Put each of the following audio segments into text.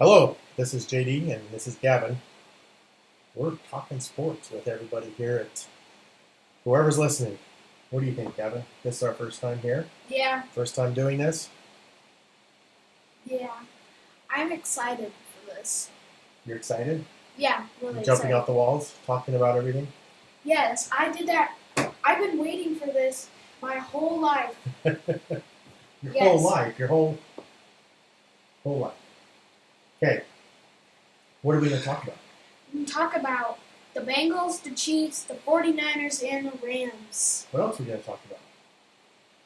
Hello, this is JD and this is Gavin. We're talking sports with everybody here at whoever's listening. What do you think, Gavin? This is our first time here? Yeah, First time doing this? yeah. I'm excited for this. You're excited? Yeah, really You're jumping excited. off the walls, talking about everything? Yes, I did that. I've been waiting for this my whole life. Your Yes. whole life, your whole life. Okay, what are we going to talk about? We can talk about the Bengals, the Chiefs, the 49ers, and the Rams. What else are we going to talk about?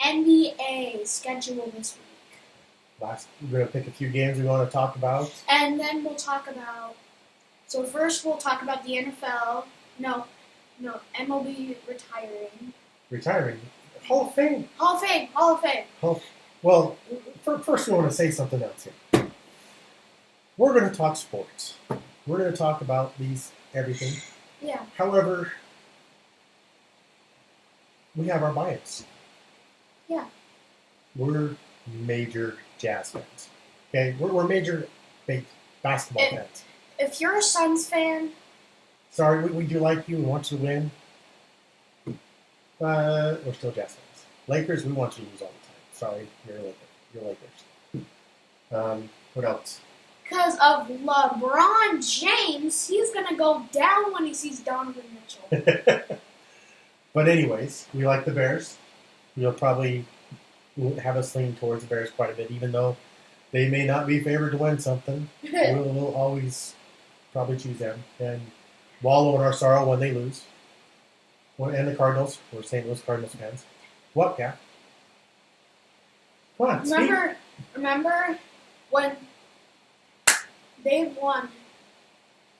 NBA schedule this week. We're going to pick a few games we want to talk about. And then we'll talk about... So first we'll talk about the NFL. No, MLB retiring. Retiring. Hall of Fame. Hall of Fame. Well, first we want to say something else here. We're going to talk sports. We're going to talk about everything. Yeah. However, we have our bias. Yeah. We're major Jazz fans. Okay? We're major basketball fans. If you're a Suns fan... Sorry, we do like you. We want you to win. But we're still Jazz fans. Lakers, we want you to lose all the time. Sorry, you're Lakers. What else? Because of LeBron James, he's going to go down when he sees Donovan Mitchell. But anyways, we like the Bears. You'll probably have us lean towards the Bears quite a bit, even though they may not be favored to win something. We'll always probably choose them and wallow in our sorrow when they lose. And the Cardinals. We're St. Louis Cardinals fans. What, yeah? Come on, Remember when they won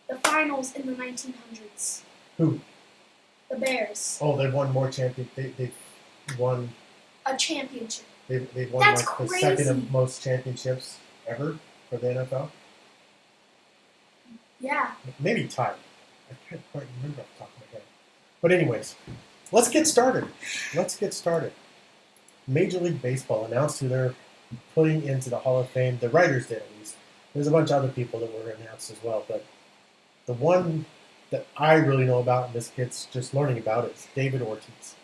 the finals in the 1900s? Who? The Bears. Oh, they've won more champions. They've won a championship. They've won That's the crazy. second most championships ever for the NFL. Yeah. Maybe tied. I can't quite remember off the top of my head. But anyways, let's get started. Major League Baseball announced who they're putting into the Hall of Fame. The writers did, at least. There's a bunch of other people that were announced as well, but the one that I really know about and this kid's just learning about is David Ortiz.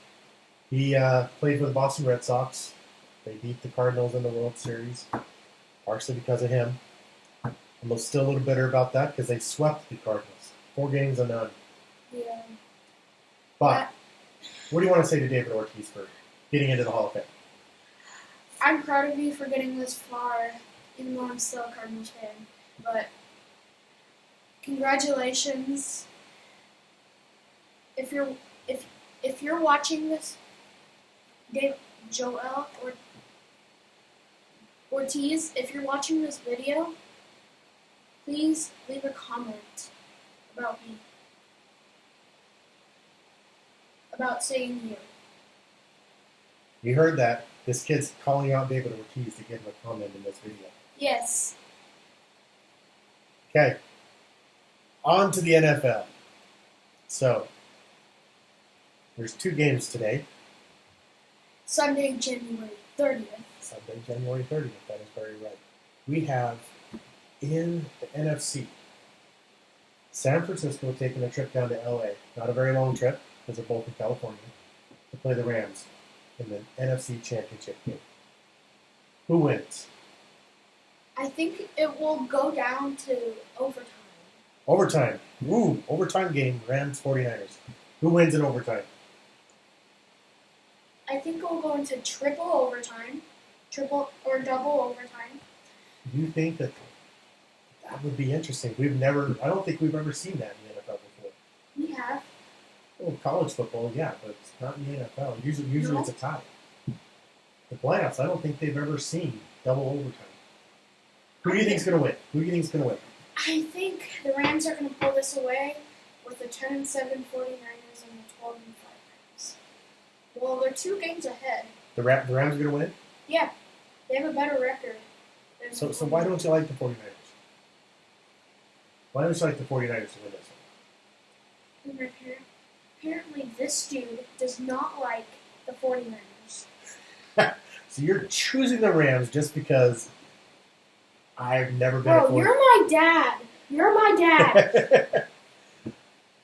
He played for the Boston Red Sox. They beat the Cardinals in the World Series, partially because of him. I'm still a little bitter about that because they swept the Cardinals. 4-0. Yeah. But what do you want to say to David Ortiz for getting into the Hall of Fame? I'm proud of you for getting this far, even though I'm still a Cardinals fan. But congratulations. If you're watching this, Joel or Ortiz, if you're watching this video, please leave a comment about me. About saying you. You heard that. This kid's calling out David Ortiz to give him a comment in this video. Yes. Okay. On to the NFL. So, there's 2 games today. Sunday, January 30th. Sunday, January 30th. That is very right. We have, in the NFC, San Francisco taking a trip down to LA. Not a very long trip, because they're both in California, to play the Rams in the NFC Championship game. Who wins? I think it will go down to overtime. Overtime. Ooh, overtime game, Rams 49ers. Who wins in overtime? I think it will go into triple or double overtime. You think that would be interesting? I don't think we've ever seen that in the NFL before. We have. Well, college football, yeah, but it's not in the NFL. Usually No. it's a tie. The playoffs, I don't think they've ever seen double overtime. Who do you think's going to win? I think the Rams are going to pull this away with the 10-7 49ers and the 12-5 Rams. Well, they're 2 games ahead. The Rams are going to win? Yeah, they have a better record. So why don't you like the 49ers? Why don't you like the 49ers to win this one? Apparently this dude does not like the 49ers. So you're choosing the Rams just because I've never been a Bro, 40. you're my dad. You're my dad.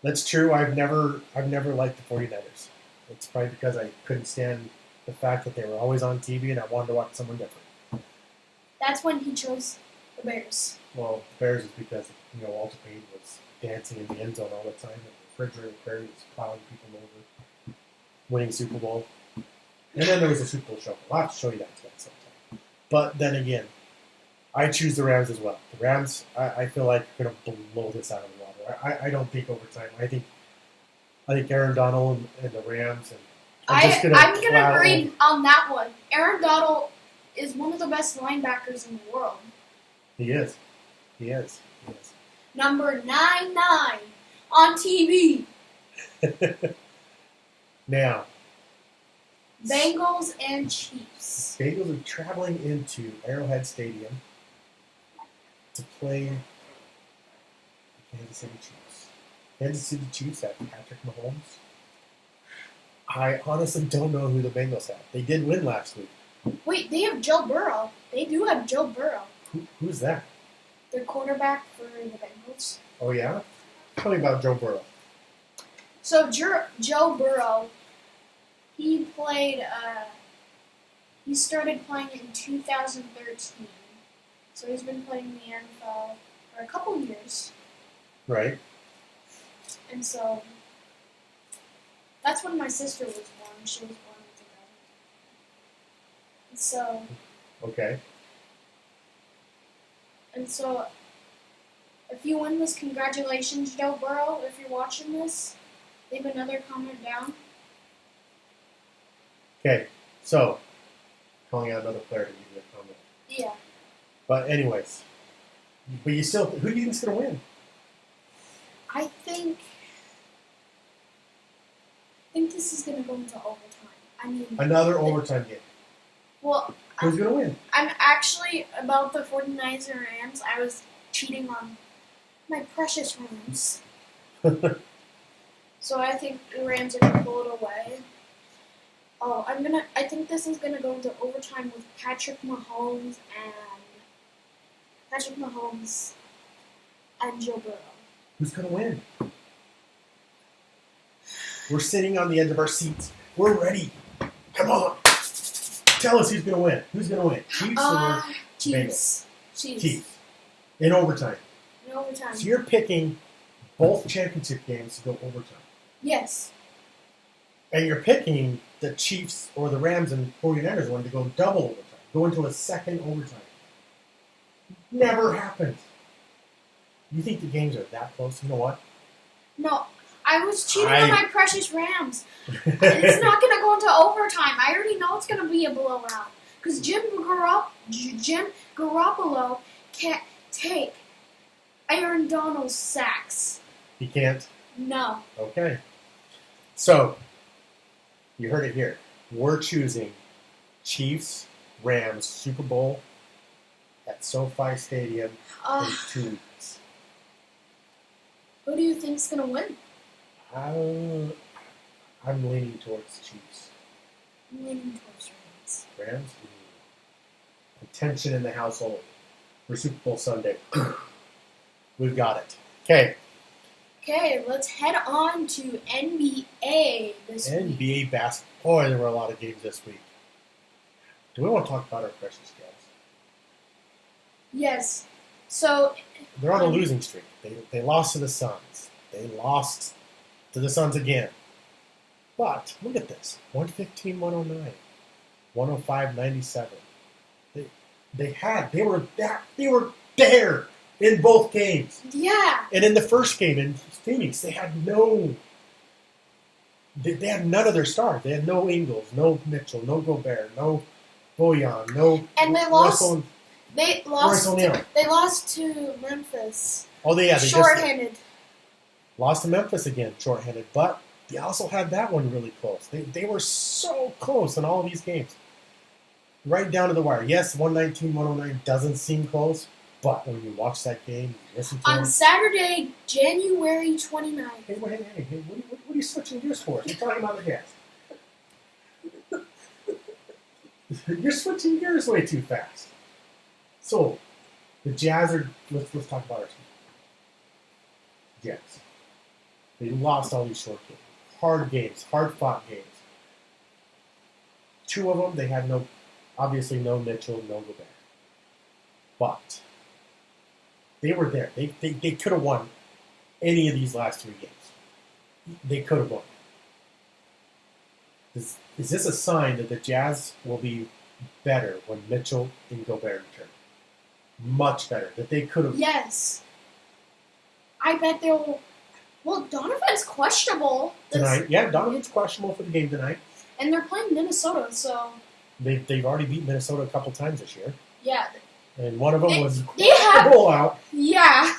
That's true. I've never liked the 49ers. It's probably because I couldn't stand the fact that they were always on TV and I wanted to watch someone different. That's when he chose the Bears. Well, the Bears is because Walter Payton was dancing in the end zone all the time, and the refrigerator Perry was plowing people over, winning Super Bowl. And then there was a Super Bowl show. I'll have to show you that sometime. But then again, I choose the Rams as well. The Rams, I feel like are going to blow this out of the water. I don't think overtime. I think Aaron Donald and the Rams. And I'm going to agree on that one. Aaron Donald is one of the best linebackers in the world. He is. Number 99 on TV. Now, Bengals and Chiefs. Bengals are traveling into Arrowhead Stadium to play Kansas City Chiefs. Kansas City Chiefs have Patrick Mahomes. I honestly don't know who the Bengals have. They did win last week. Wait, they have Joe Burrow. They do have Joe Burrow. Who's that? Their quarterback for the Bengals. Oh, yeah? Tell me about Joe Burrow. So, Joe Burrow, he started playing in 2013. So he's been playing in the NFL for a couple years. Right. And so, that's when my sister was born. She was born in 2000. And so... Okay. And so, if you win this, congratulations, Joe Burrow. If you're watching this, leave another comment down. Okay, so, calling out another player to give you a comment. Yeah. But anyways, who do you think is going to win? I think this is going to go into overtime. Another overtime game. Well, who's going to win? I'm actually, about the 49ers and Rams, I was cheating on my precious Rams. So I think the Rams are going to pull it away. Oh, I think this is going to go into overtime with Patrick Mahomes and Joe Burrow. Who's going to win? We're sitting on the edge of our seats. We're ready. Come on. Tell us who's going to win. Who's going to win? Chiefs or Chiefs. Bengals? Chiefs. In overtime. So you're picking both championship games to go overtime. Yes. And you're picking the Chiefs or the Rams and 49ers one to go double overtime. Go into a second overtime. Never happened. You think the games are that close? You know what? No, I was cheating on my precious Rams. It's not going to go into overtime. I already know it's going to be a blowout. Because Jim Garoppolo can't take Aaron Donald's sacks. He can't? No. Okay. So, you heard it here. We're choosing Chiefs, Rams, Super Bowl at SoFi Stadium in 2 weeks. Who do you think's going to win? I'm leaning towards the Chiefs. I'm leaning towards Rams. Rams? Tension in the household for Super Bowl Sunday. We've got it. Okay. Okay, let's head on to NBA this week. NBA basketball. Boy, there were a lot of games this week. Do we want to talk about our precious Cavs? Yes. So they're on a losing streak. They lost to the Suns. They lost to the Suns again. But look at this: 115-109, 105-97. They were there in both games. Yeah. And in the first game in Phoenix, they had none of their stars. They had no Ingles, no Mitchell, no Gobert, no Bojan, no. And they lost. They lost to Memphis. Oh, they shorthanded. Lost to Memphis again, shorthanded. But they also had that one really close. They were so close in all of these games. Right down to the wire. Yes, 119-109 doesn't seem close, but when you watch that game, you listen to on Saturday, January 29th. Hey, what are you switching gears for? You're talking about the gas. You're switching gears way too fast. So, The Jazz are. Let's talk about our team. Jazz. They lost all these short games, hard fought games. Two of them, they had obviously no Mitchell, no Gobert. But they were there. They could have won any of these last 3 games. They could have won. Is this a sign that the Jazz will be better when Mitchell and Gobert return? Much better. That they could have. Yes. I bet they'll. Well, Donovan's questionable Tonight. Yeah, Donovan's questionable for the game tonight. And they're playing Minnesota, so. They've already beat Minnesota a couple times this year. Yeah. And one of them was a rollout. Yeah.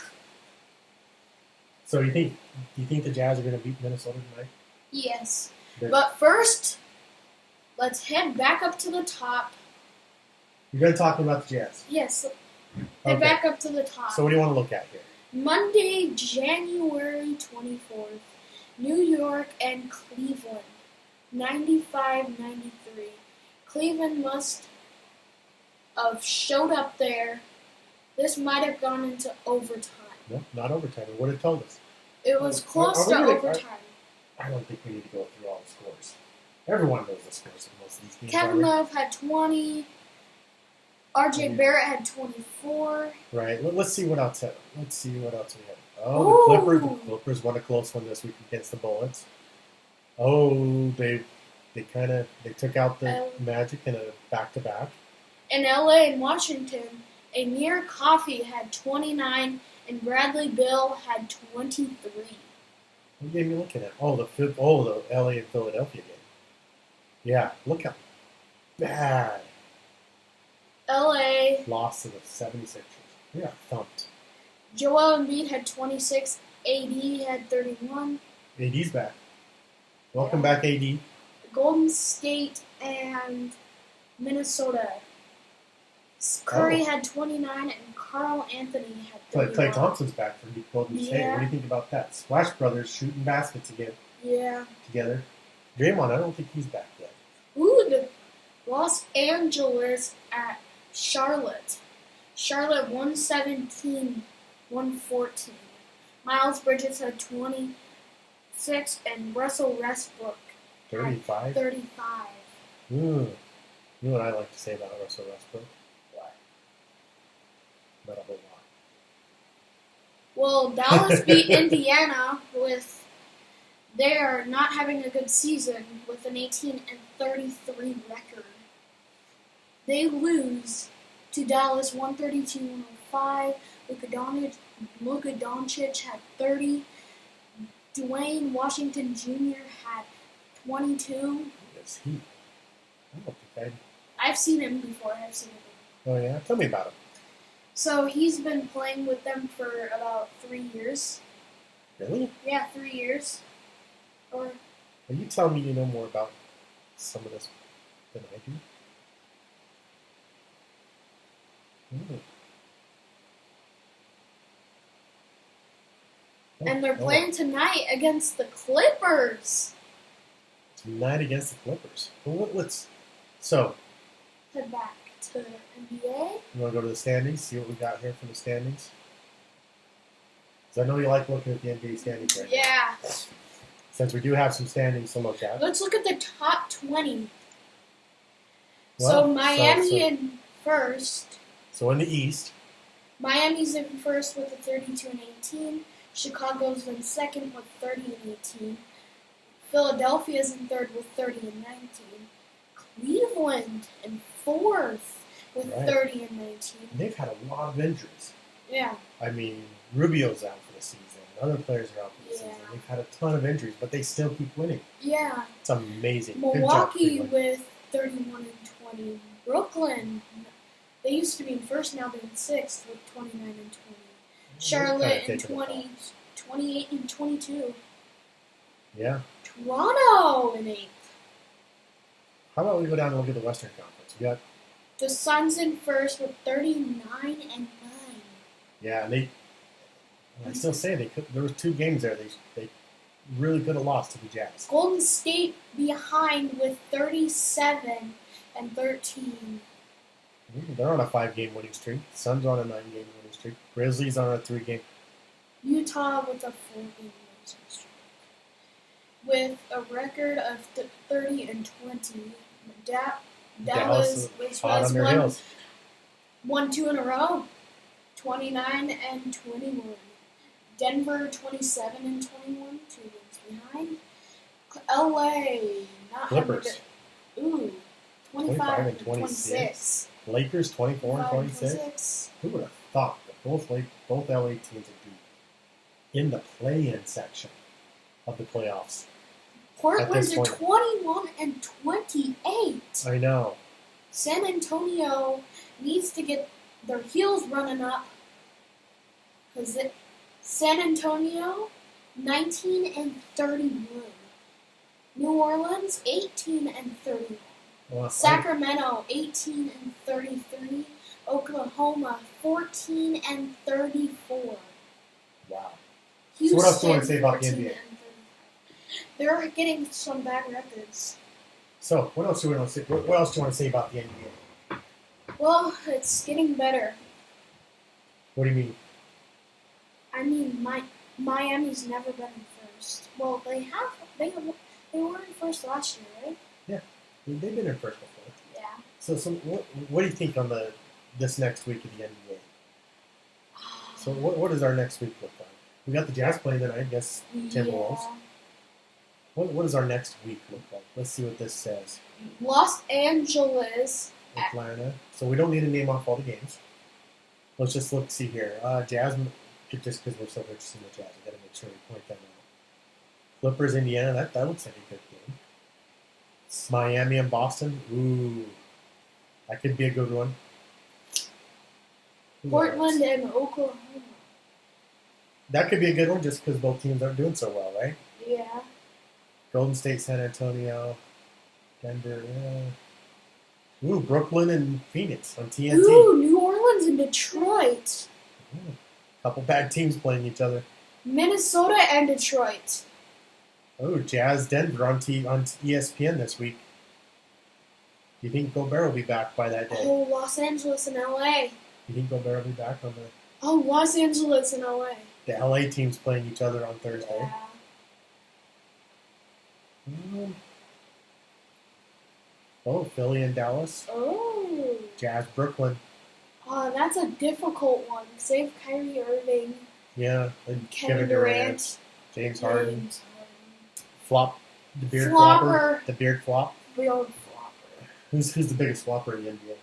So do you think the Jazz are going to beat Minnesota tonight? Yes. But first, let's head back up to the top. You're going to talk about the Jazz? Yes. Head back up to the top. So what do you want to look at here? Monday, January 24th, New York and Cleveland, 95-93. Cleveland must have showed up there. This might have gone into overtime. No, not overtime. It would have told us. It was close to overtime. I don't think we need to go through all the scores. Everyone knows the scores of most of these games. Kevin Love had 20. RJ Barrett had 24. Right. Let's see what else. Let's see what else we have. Oh, the Clippers won a close one this week against the Bullets. Oh, they took out the Magic in a back-to-back. In LA and Washington, Amir Coffey had 29 and Bradley Beal had 23. What game are you looking at? The LA and Philadelphia game. Yeah, look how bad. LA lost to the 76ers. They got thumped. Joel Embiid had 26. AD had 31. AD's back. Welcome back, AD. Golden State and Minnesota. Curry had 29 and Carl Anthony had 31. Klay Thompson's back for Golden State. What do you think about that? Splash Brothers shooting baskets again. Yeah. Together. Draymond, I don't think he's back yet. Ooh, the Los Angeles at Charlotte. Charlotte 117, 114. Miles Bridges had 26 and Russell Westbrook 35? 35. You know what I like to say about Russell Westbrook? What? Not a whole lot. Well, Dallas beat Indiana with they are not having a good season with an 18-33 record. They lose to Dallas 132-105. Luka Doncic had 30. Dwayne Washington Jr. had 22. Yes, I don't think I've seen him before. Oh, yeah? Tell me about him. So he's been playing with them for about 3 years. Really? Yeah, 3 years. Or Are you telling me you know more about some of this than I do? and they're playing tonight against the Clippers. Tonight against the Clippers. Well, so, Head back to NBA. you want to go to the standings, see what we got here for the standings? Because I know you like looking at the NBA standings right now. Yeah. Since we do have some standings to look at. Let's look at the top 20. So Miami in first. So in the East. Miami's in first with a 32-18. Chicago's in second with 30-18. Philadelphia's in third with 30-19. Cleveland in fourth with 30-19. They've had a lot of injuries. Yeah. I mean, Rubio's out for the season. Other players are out for the season. They've had a ton of injuries, but they still keep winning. Yeah. It's amazing. Milwaukee with 31-20. Brooklyn, they used to be in first, now they're in sixth with 29-20. Charlotte in 28-22. Yeah. Toronto in eighth. How about we go down and look at the Western Conference? We got the Suns in first with 39-9. Yeah, and I still say there was 2 games there they really could have lost to the Jazz. Golden State behind with 37-13. They're on a 5-game winning streak. Suns on a 9-game winning streak. Grizzlies on a 3-game. Utah with a 4-game losing streak. With a record of 30-20, Dallas was hot on their heels. won 2 in a row, 29-21. Denver 27-21, 2 games behind. LA not Clippers. 25-26. Lakers 24-26. Who would have thought that both LA teams would be in the play-in section of the playoffs? Portland's at 21-28. I know. San Antonio needs to get their heels running up because San Antonio 19-31. New Orleans 18-31. Well, Sacramento 18-33. Oklahoma 14-34. Wow. Houston, So what else do you want to say about the 14 NBA? and 35. They're getting some bad records. So what else do you want to say? What else do you want to say about the NBA? Well, it's getting better. What do you mean? I mean, Miami's never been in first. Well, they were in first last year, right? Yeah, they've been in first before. Yeah. So what do you think on this next week of the NBA? So what does our next week look like? We got the Jazz playing tonight, I guess Timberwolves. Yeah. What does our next week look like? Let's see what this says. Los Angeles. Atlanta. So we don't need to name off all the games. Let's just see here. Jazz, just because we're so interested in the Jazz, I got to make sure we point them out. Clippers, Indiana. That looks like a good game. Miami and Boston. Ooh, that could be a good one. Portland and Oklahoma. That could be a good one just because both teams aren't doing so well, right? Yeah. Golden State, San Antonio, Denver. Yeah. Ooh, Brooklyn and Phoenix on TNT. Ooh, New Orleans and Detroit. Ooh, couple bad teams playing each other. Minnesota and Detroit. Oh, Jazz, Denver on ESPN this week. Do you think Gobert will be back by that day? Oh, Los Angeles and LA. Do you think Gobert will be back on Oh, Los Angeles and LA. the LA teams playing each other on Thursday? Yeah. Oh, Philly and Dallas. Oh. Jazz, Brooklyn. Oh, that's a difficult one. Save Kyrie Irving. Yeah, and Kevin Durant. James Harden. James Flop, the beard Flopper. flopper. The beard flop. Real flopper. Who's the biggest flopper in the NBA?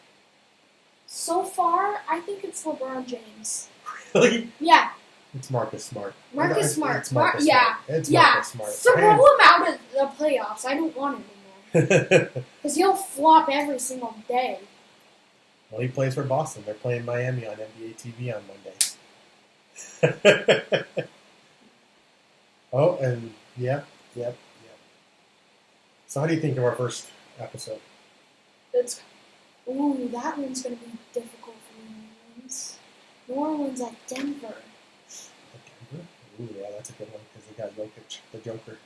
So far, I think it's LeBron James. Really? Yeah. It's Marcus Smart. Marcus Smart. It's Marcus Yeah. Smart. It's Yeah. Marcus Smart. Throw him out of the playoffs. I don't want him anymore. well, Because he'll flop every single day. he plays for Boston. They're playing Miami on NBA TV on Monday. Oh, and yep. So how do you think of our first episode? That one's going to be difficult for New Orleans. New Orleans at Denver. Denver? Ooh, yeah, that's a good one because they got Jokic, the Joker.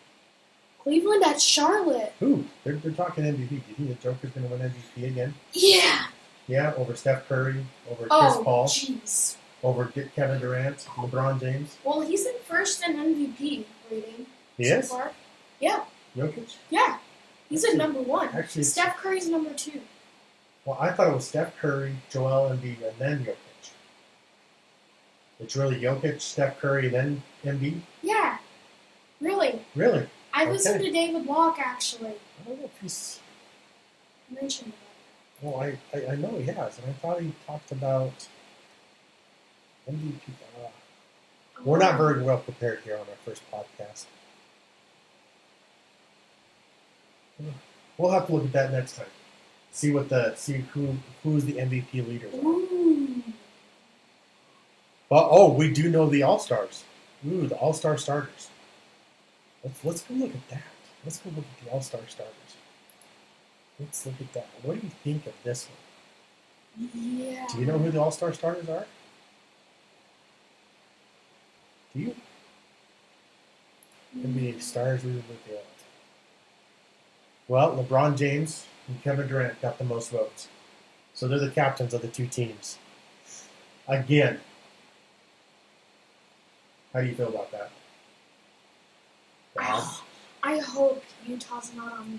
Cleveland at Charlotte. Ooh, they're talking MVP. Do you think the Joker's going to win MVP again? Yeah. Yeah, over Steph Curry, over Chris Paul, jeez. over Kevin Durant, LeBron James. Well, he's in first in MVP rating. He so is? far. Yeah. Jokic? Yeah. He's at number 1. Actually, Steph Curry's number 2. well, I thought it was Steph Curry, Joel Embiid, and then Jokic. It's really Jokic, Steph Curry, then Embiid? Yeah. Really. Really? I Okay. listened to David Locke, actually. I don't know if he's... Mentioned Well, I know he has, and I thought he talked about MVP. that. We're not very well prepared here on our first podcast. We'll have to look at that next time. See who's the MVP leaders are. Ooh. But we do know the All-Stars. Ooh, the All-Star starters. Let's go look at that. Let's go look at the All-Star starters. Let's look at that. What do you think of this one? Yeah. Do you know who the All-Star starters are? Do you? NBA stars we revealed. Well, LeBron James and Kevin Durant got the most votes. So they're the captains of the two teams. Again. How do you feel about that? Bad? I hope Utah's not on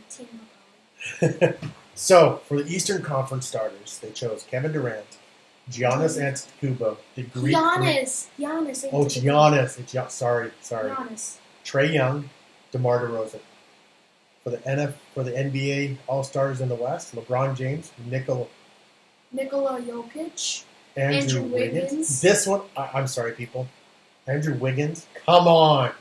the team. So, for the Eastern Conference starters, they chose Kevin Durant, Giannis Antetokounmpo, the Greek. Giannis. Oh, it's Giannis. Sorry. Giannis. Trae Young, DeMar DeRozan. For the NBA All Stars in the West, LeBron James, Nikola Jokic. Andrew Wiggins. Wiggins. This one, I'm sorry, people. Andrew Wiggins. Come on.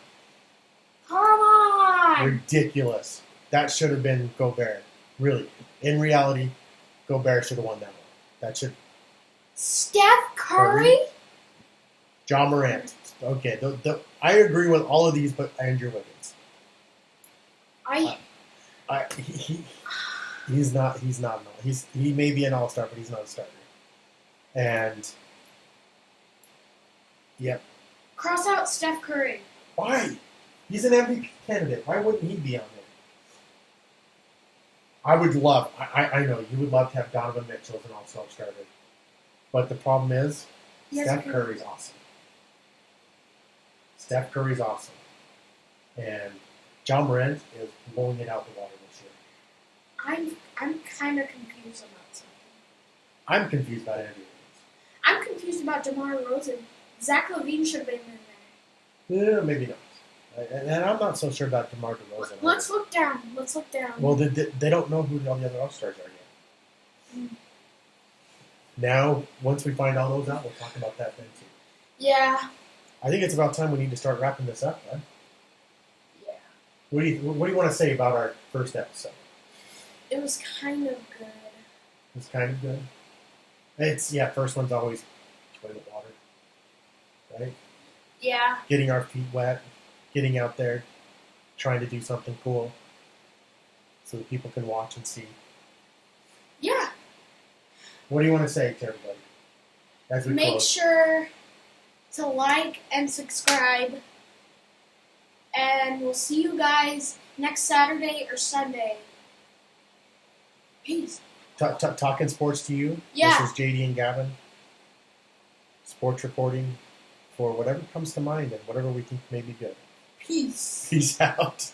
Ridiculous. That should have been Gobert. Really. In reality, Gobert should have won that one. That should. Steph Curry? John Morant. Okay, I agree with all of these, but Andrew Wiggins. He's not. He may be an all-star, but he's not a starter. And yep. Cross out Steph Curry. Why? He's an MVP candidate. Why wouldn't he be on there? I would love. I know you would love to have Donovan Mitchell as an all-star starter, but the problem is Steph Curry's awesome. Steph Curry's awesome, and John Morant is blowing it out the water this year. I'm kind of confused about something. I'm confused about Andrew Wiggins. I'm confused about DeMar DeRozan. Zach LaVine should have been in there. Yeah, maybe not. And I'm not so sure about DeMar DeRozan. Let's look down. Well, they don't know who all the other All-Stars are yet. Now, once we find all those out, we'll talk about that then too. Yeah. I think it's about time we need to start wrapping this up, bud. Yeah. What do you want to say about our first episode? It was kind of good. It's kind of good. First one's always toilet water, right? Yeah. Getting our feet wet, getting out there, trying to do something cool, so that people can watch and see. Yeah. What do you want to say to everybody as we Make close? sure to like and subscribe, and we'll see you guys next Saturday or Sunday. Peace. Talking sports to you. Yeah. This is JD and Gavin. Sports reporting for whatever comes to mind and whatever we think may be good. Peace. Peace out.